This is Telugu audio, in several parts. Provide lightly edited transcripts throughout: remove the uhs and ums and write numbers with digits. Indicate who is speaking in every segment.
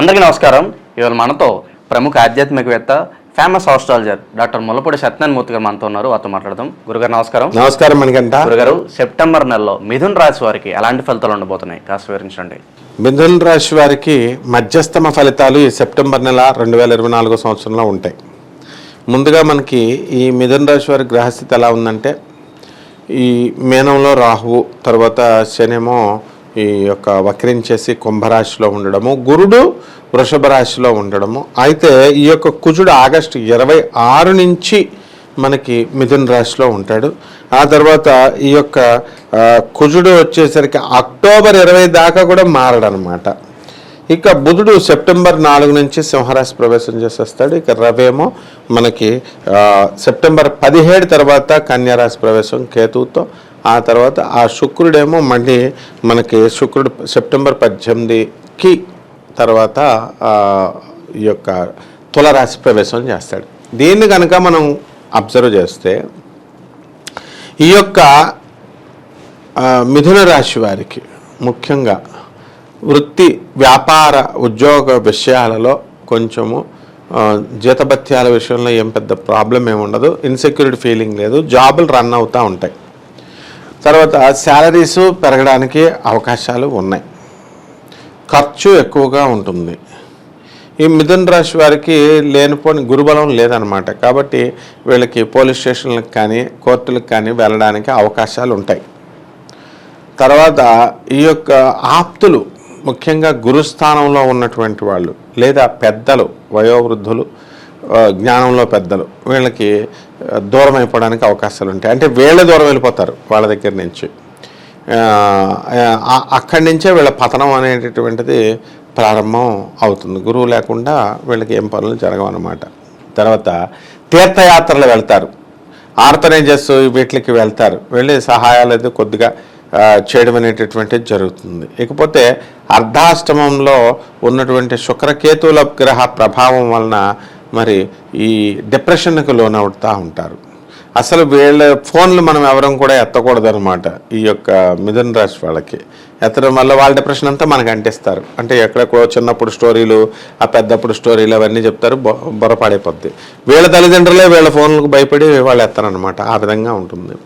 Speaker 1: అందరికీ నమస్కారం. ఇవాళ మనతో ప్రముఖ ఆధ్యాత్మికవేత్త, famous astrologer doctor Mullapudi Satyanarayana Murthy garu మనతో ఉన్నారు. వారితో మాట్లాడదాం. గురుగారు నమస్కారం.
Speaker 2: నమస్కారం మణికంఠ.
Speaker 1: గురుగారు, సెప్టెంబర్ నెలలో మిథున్ రాశి వారికి ఎలాంటి ఫలితాలు ఉండబోతున్నాయి కాస్త వివరించండి.
Speaker 2: మిథున్ రాశి వారికి మధ్యస్థమ ఫలితాలు ఈ సెప్టెంబర్ నెల 2024 సంవత్సరంలో ఉంటాయి. ముందుగా మనకి ఈ మిథున్ రాశి వారి గ్రహస్థితి ఎలా ఉందంటే, ఈ మీనంలో రాహువు, తర్వాత శనేమో ఈ యొక్క వక్రించేసి కుంభరాశిలో ఉండడము, గురుడు వృషభ రాశిలో ఉండడము. అయితే ఈ యొక్క కుజుడు ఆగస్టు 26 నుంచి మనకి మిథున్ రాశిలో ఉంటాడు. ఆ తర్వాత ఈ యొక్క కుజుడు వచ్చేసరికి అక్టోబర్ 20 దాకా కూడా మారడనమాట. ఇక బుధుడు సెప్టెంబర్ 4 నుంచి సింహరాశి ప్రవేశం చేసేస్తాడు. ఇక రవేమో మనకి సెప్టెంబర్ 17 తర్వాత కన్యారాశి ప్రవేశం కేతువుతో. ఆ తర్వాత ఆ శుక్రుడేమో మళ్ళీ మనకి శుక్రుడు సెప్టెంబర్ 18కి తర్వాత ఈ యొక్క తులరాశి ప్రవేశం చేస్తాడు. దీన్ని కనుక మనం అబ్జర్వ్ చేస్తే ఈ యొక్క మిథున రాశి వారికి ముఖ్యంగా వృత్తి, వ్యాపార, ఉద్యోగ విషయాలలో కొంచెము జీతభత్యాల విషయంలో ఏం పెద్ద ప్రాబ్లం ఏమి ఉండదు. ఇన్సెక్యూరిటీ ఫీలింగ్ లేదు. జాబులు రన్ అవుతూ ఉంటాయి. తర్వాత శాలరీస్ పెరగడానికి అవకాశాలు ఉన్నాయి. ఖర్చు ఎక్కువగా ఉంటుంది. ఈ మిథున్ రాశి వారికి లేనిపోని గురుబలం లేదనమాట. కాబట్టి వీళ్ళకి పోలీస్ స్టేషన్లకు కానీ కోర్టులకు కానీ వెళ్ళడానికి అవకాశాలు ఉంటాయి. తర్వాత ఈ యొక్క ఆప్తులు, ముఖ్యంగా గురుస్థానంలో ఉన్నటువంటి వాళ్ళు లేదా పెద్దలు, వయోవృద్ధులు, జ్ఞానంలో పెద్దలు, వీళ్ళకి దూరం అయిపోవడానికి అవకాశాలు ఉంటాయి. అంటే వీళ్ళే దూరం వెళ్ళిపోతారు వాళ్ళ దగ్గర నుంచి. అక్కడి నుంచే వీళ్ళ పతనం అనేటటువంటిది ప్రారంభం అవుతుంది. గురువు లేకుండా వీళ్ళకి ఏం పనులు జరగవన్నమాట. తర్వాత తీర్థయాత్రలు వెళ్తారు, ఆర్గనైజర్స్ వీటికి వెళ్తారు. వెళ్ళి సహాయాలు అయితే కొద్దిగా చేయడం అనేటటువంటిది జరుగుతుంది. ఇకపోతే అర్ధాష్టమంలో ఉన్నటువంటి శుక్రకేతువుల గ్రహ ప్రభావం వలన మరి ఈ డిప్రెషన్కి లోనవుతూ ఉంటారు. అసలు వీళ్ళ ఫోన్లు మనం ఎవరం కూడా ఎత్తకూడదు అనమాట. ఈ యొక్క మిథున రాశి వాళ్ళకి ఎత్తడం వల్ల వాళ్ళ డిప్రెషన్ అంతా మనకు అంటిస్తారు. అంటే ఎక్కడెక్కడో చిన్నప్పుడు స్టోరీలు, ఆ పెద్దప్పుడు స్టోరీలు అవన్నీ చెప్తారు, బొరపాడైపోద్ది. వీళ్ళ తల్లిదండ్రులే వీళ్ళ ఫోన్లకు భయపడి వాళ్ళు ఎత్తారనమాట. ఆ విధంగా ఉంటుంది.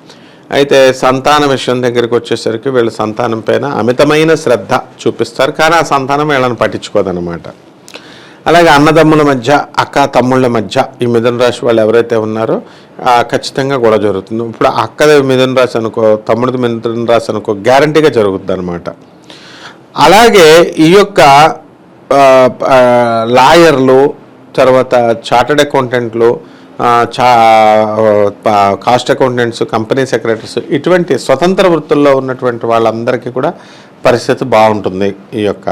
Speaker 2: అయితే సంతాన విషయం దగ్గరికి వచ్చేసరికి వీళ్ళ సంతానం పైన అమితమైన శ్రద్ధ చూపిస్తారు, కానీ ఆ సంతానం వీళ్ళని పట్టించుకోదనమాట. అలాగే అన్నదమ్ముల మధ్య, అక్క తమ్ముళ్ళ మధ్య ఈ మిథున రాశి వాళ్ళు ఎవరైతే ఉన్నారో ఖచ్చితంగా గొడవ జరుగుతుంది. ఇప్పుడు అక్కది మిథున రాశి అనుకో, తమ్ముడిది మిథున రాశి అనుకో, గ్యారంటీగా జరుగుతుంది అనమాట. అలాగే ఈ యొక్క లాయర్లు, తర్వాత చార్టెడ్ అకౌంటెంట్లు, కాస్ట్ అకౌంటెంట్స్, కంపెనీ సెక్రటరీస్, ఇటువంటి స్వతంత్ర వృత్తుల్లో ఉన్నటువంటి వాళ్ళందరికీ కూడా పరిస్థితి బాగుంటుంది ఈ యొక్క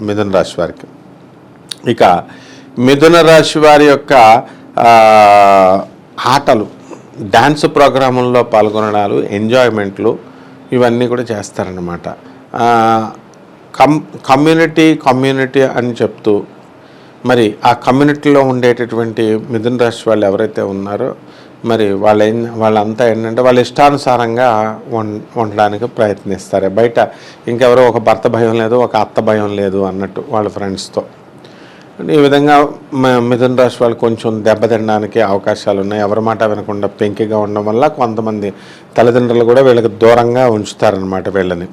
Speaker 2: మిథున రాశి వారికి. ఇక మిథున రాశి వారి యొక్క ఆటలు, డ్యాన్స్ ప్రోగ్రాముల్లో పాల్గొనడాలు, ఎంజాయ్మెంట్లు ఇవన్నీ కూడా చేస్తారన్నమాట. కమ్యూనిటీ అని చెప్తూ మరి ఆ కమ్యూనిటీలో ఉండేటటువంటి మిథున రాశి వాళ్ళు ఎవరైతే ఉన్నారో మరి వాళ్ళంతా ఏంటంటే వాళ్ళ ఇష్టానుసారంగా ఉండడానికి ప్రయత్నిస్తారు. బయట ఇంకెవరో ఒక భర్త భయం లేదు, ఒక అత్త భయం లేదు అన్నట్టు వాళ్ళ ఫ్రెండ్స్తో. ఈ విధంగా మిథున రాశి వాళ్ళు కొంచెం దెబ్బతినడానికి అవకాశాలు ఉన్నాయి. ఎవరి మాట వినకుండా పెంకిగా ఉండడం వల్ల కొంతమంది తల్లిదండ్రులు కూడా వీళ్ళకి దూరంగా ఉంచుతారనమాట వీళ్ళని.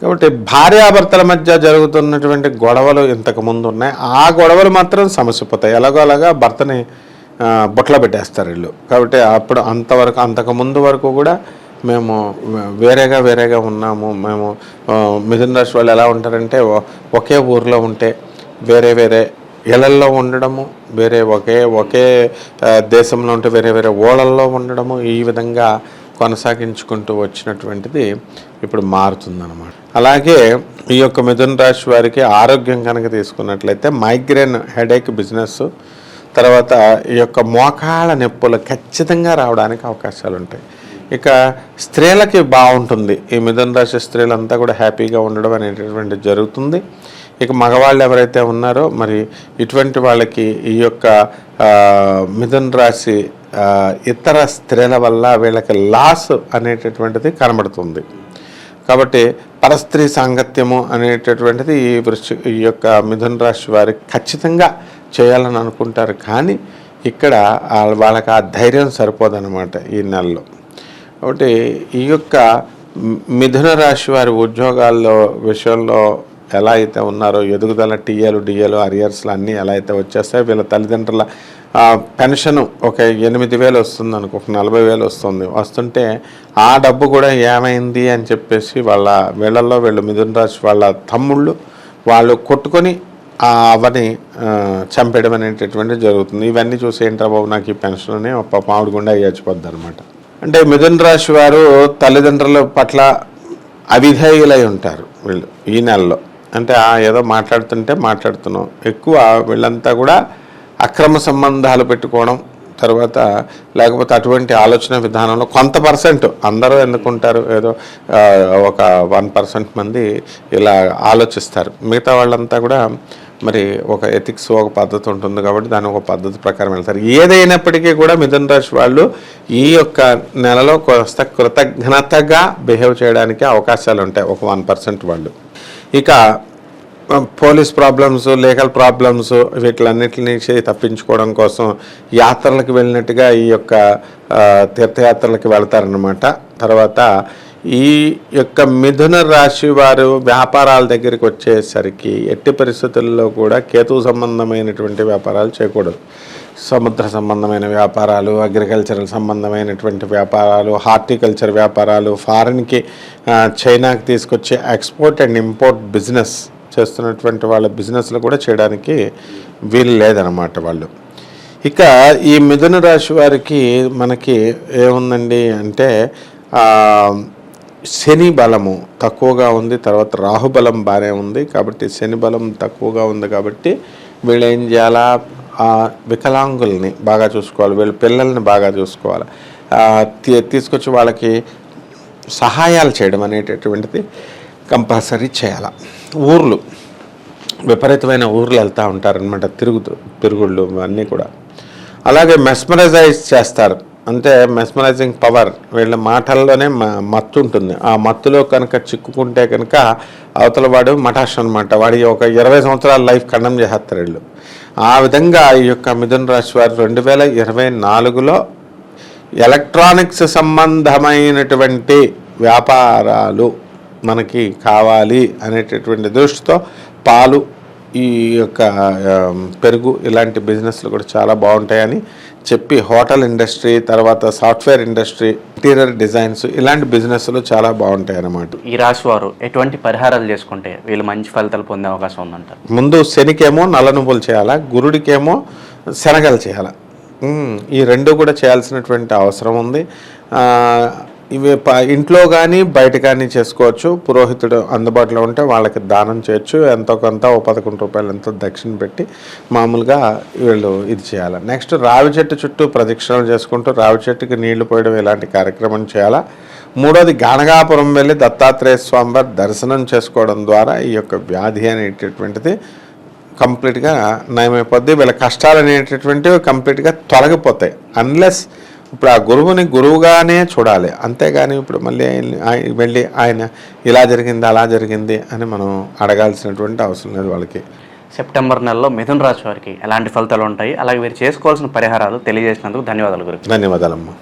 Speaker 2: కాబట్టి భార్యాభర్తల మధ్య జరుగుతున్నటువంటి గొడవలు ఇంతకుముందు ఉన్నాయి. ఆ గొడవలు మాత్రం సమసిపోతాయి. అలాగా భర్తని బొట్ల పెట్టేస్తారు వీళ్ళు. కాబట్టి అప్పుడు అంతకుముందు వరకు కూడా మేము వేరేగా ఉన్నాము. మేము మిథున రాశి వాళ్ళు ఎలా ఉంటారంటే, ఒకే ఊరిలో ఉంటే వేరే ఇళ్లల్లో ఉండడము, ఒకే దేశంలో ఉంటే వేరే ఓళ్ళల్లో ఉండడము, ఈ విధంగా కొనసాగించుకుంటూ వచ్చినటువంటిది ఇప్పుడు మారుతుందన్నమాట. అలాగే ఈ యొక్క మిథున రాశి వారికి ఆరోగ్యం కనుక తీసుకున్నట్లయితే మైగ్రేన్, హెడేక్, బిజినెస్, తర్వాత ఈ యొక్క మోకాళ్ళ నొప్పులు ఖచ్చితంగా రావడానికి అవకాశాలు ఉంటాయి. ఇక స్త్రీలకి బాగుంటుంది. ఈ మిథున రాశి స్త్రీలంతా కూడా హ్యాపీగా ఉండడం అనేటటువంటిది జరుగుతుంది. ఇక మగవాళ్ళు ఎవరైతే ఉన్నారో మరి ఇటువంటి వాళ్ళకి ఈ యొక్క మిథున రాశి ఇతర స్త్రీల వల్ల వీళ్ళకి లాస్ అనేటటువంటిది కనబడుతుంది. కాబట్టి పరస్త్రీ సాంగత్యము అనేటటువంటిది ఈ యొక్క మిథున రాశి వారికి ఖచ్చితంగా చేయాలని అనుకుంటారు. కానీ ఇక్కడ వాళ్ళకి ఆ ధైర్యం సరిపోదన్నమాట ఈ నెలలో. కాబట్టి ఈ యొక్క మిథున రాశి వారి ఉద్యోగాల్లో విషయంలో ఎలా అయితే ఉన్నారో ఎదుగుదల టీఏలు డిఏలు అరియర్స్లు అన్నీ ఎలా అయితే వచ్చేస్తాయో, వీళ్ళ తల్లిదండ్రుల పెన్షన్ ఒక 8,000 వస్తుంది అనుకో, ఒక 40,000 వస్తుంది. వస్తుంటే ఆ డబ్బు కూడా ఏమైంది అని చెప్పేసి వీళ్ళు మిథున రాశి వాళ్ళ తమ్ముళ్ళు వాళ్ళు కొట్టుకొని ఆ అవ్వని చంపేయడం అనేటటువంటిది జరుగుతుంది. ఇవన్నీ చూసి ఏంట్రా బాబు నాకు ఈ పెన్షన్ అని మామిడి గుండా అయ్యచ్చిపోద్ది అనమాట. అంటే మిథున రాశి వారు తల్లిదండ్రుల పట్ల అవిధేయులై ఉంటారు వీళ్ళు ఈ నెలలో. అంటే ఏదో మాట్లాడుతున్నాం ఎక్కువ వీళ్ళంతా కూడా అక్రమ సంబంధాలు పెట్టుకోవడం, తర్వాత లేకపోతే అటువంటి ఆలోచన విధానంలో కొంత పర్సెంట్, అందరూ ఎందుకుంటారు, ఏదో ఒక 1% మంది ఇలా ఆలోచిస్తారు. మిగతా వాళ్ళంతా కూడా మరి ఒక ఎథిక్స్ ఒక పద్ధతి ఉంటుంది కాబట్టి దాని ఒక పద్ధతి ప్రకారం వెళ్తారు. ఏదైనప్పటికీ కూడా మిథున రాశి వాళ్ళు ఈ యొక్క నెలలో కొంత కృతజ్ఞతగా బిహేవ్ చేయడానికి అవకాశాలు ఉంటాయి, ఒక 1% వాళ్ళు. ఇక పోలీస్ ప్రాబ్లమ్స్, లీగల్ ప్రాబ్లమ్స్ వీటిలన్నిటిని తప్పించుకోవడం కోసం యాత్రలకు వెళ్ళినట్టుగా ఈ యొక్క తీర్థయాత్రలకు వెళ్తారనమాట. తర్వాత ఈ యొక్క మిథున రాశి వారు వ్యాపారాల దగ్గరికి వచ్చేసరికి ఎట్టి పరిస్థితుల్లో కూడా కేతు సంబంధమైనటువంటి వ్యాపారాలు చేయకూడదు. సముద్ర సంబంధమైన వ్యాపారాలు, అగ్రికల్చరల్ సంబంధమైనటువంటి వ్యాపారాలు, హార్టికల్చర్ వ్యాపారాలు, ఫారిన్కి చైనాకి తీసుకొచ్చే ఎక్స్పోర్ట్ అండ్ ఇంపోర్ట్ బిజినెస్ చేస్తున్నటువంటి వాళ్ళ బిజినెస్లు కూడా చేయడానికి వీలు లేదనమాట వాళ్ళు. ఇక ఈ మిథున రాశి వారికి మనకి ఏముందండి అంటే శని బలము తక్కువగా ఉంది, తర్వాత రాహుబలం బాగానే ఉంది. కాబట్టి శని బలం తక్కువగా ఉంది కాబట్టి వీళ్ళు ఏం చేయాలా, వికలాంగుల్ని బాగా చూసుకోవాలి, వీళ్ళ పిల్లల్ని బాగా చూసుకోవాలి, తీసుకొచ్చి వాళ్ళకి సహాయాలు చేయడం అనేటటువంటిది కంపల్సరీ చేయాలి. ఊర్లు విపరీతమైన ఊర్లు వెళ్తూ ఉంటారనమాట, తిరుగుళ్ళు అన్నీ కూడా. అలాగే మెస్మరైజ్ చేస్తారు, అంటే మెస్మరైజింగ్ పవర్ వీళ్ళ మాటల్లోనే మత్తు ఉంటుంది. ఆ మత్తులో కనుక చిక్కుకుంటే కనుక అవతల వాడు మఠాష్ అనమాట, వాడి ఒక 20 సంవత్సరాల లైఫ్ ఖండం చేస్తారు వీళ్ళు. ఆ విధంగా ఈ యొక్క మిథున రాశి వారు 2024లో ఎలక్ట్రానిక్స్ సంబంధమైనటువంటి వ్యాపారాలు మనకి కావాలి అనేటటువంటి దృష్టితో పాలు, ఈ యొక్క పెరుగు ఇలాంటి బిజినెస్లు కూడా చాలా బాగుంటాయని చెప్పి హోటల్ ఇండస్ట్రీ, తర్వాత సాఫ్ట్వేర్ ఇండస్ట్రీ, ఇంటీరియర్ డిజైన్స్ ఇలాంటి బిజినెస్లు చాలా బాగుంటాయి అన్నమాట.
Speaker 1: ఈ రాశి వారు ఎటువంటి పరిహారాలు చేసుకుంటే వీళ్ళు మంచి ఫలితాలు పొందే అవకాశం ఉందంటారు?
Speaker 2: ముందు శనికేమో నల్ల నువ్వులు చేయాలా, గురుడికేమో శనగలు చేయాలా. ఈ రెండు కూడా చేయాల్సినటువంటి అవసరం ఉంది. ఇవి ఇంట్లో కానీ బయట కానీ చేసుకోవచ్చు. పురోహితుడు అందుబాటులో ఉంటే వాళ్ళకి దానం చేయొచ్చు. ఎంతో కొంత 11 రూపాయలు ఎంతో దక్షిణ పెట్టి మామూలుగా వీళ్ళు ఇది చేయాలి. నెక్స్ట్ రావి చెట్టు చుట్టూ ప్రదక్షిణలు చేసుకుంటూ రావి చెట్టుకి నీళ్లు పోయడం ఇలాంటి కార్యక్రమం చేయాలా. మూడోది గాణగాపురం వెళ్ళి దత్తాత్రేయ స్వామి వారి దర్శనం చేసుకోవడం ద్వారా ఈ యొక్క వ్యాధి అనేటటువంటిది కంప్లీట్గా నయమైపోద్ది. వీళ్ళ కష్టాలు అనేటటువంటివి కంప్లీట్గా తొలగిపోతాయి. అన్లెస్ ఇప్పుడు ఆ గురువుని గురువుగానే చూడాలి, అంతేగాని ఇప్పుడు మళ్ళీ వెళ్ళి ఆయన ఇలా జరిగింది అలా జరిగింది అని మనం అడగాల్సినటువంటి అవసరం లేదు వాళ్ళకి.
Speaker 1: సెప్టెంబర్ నెలలో మిథున రాశి వారికి ఎలాంటి ఫలితాలు ఉంటాయి, అలాగే వీరు చేసుకోవాల్సిన పరిహారాలు తెలియజేసినందుకు ధన్యవాదాలు గురు.
Speaker 2: ధన్యవాదాలమ్మా.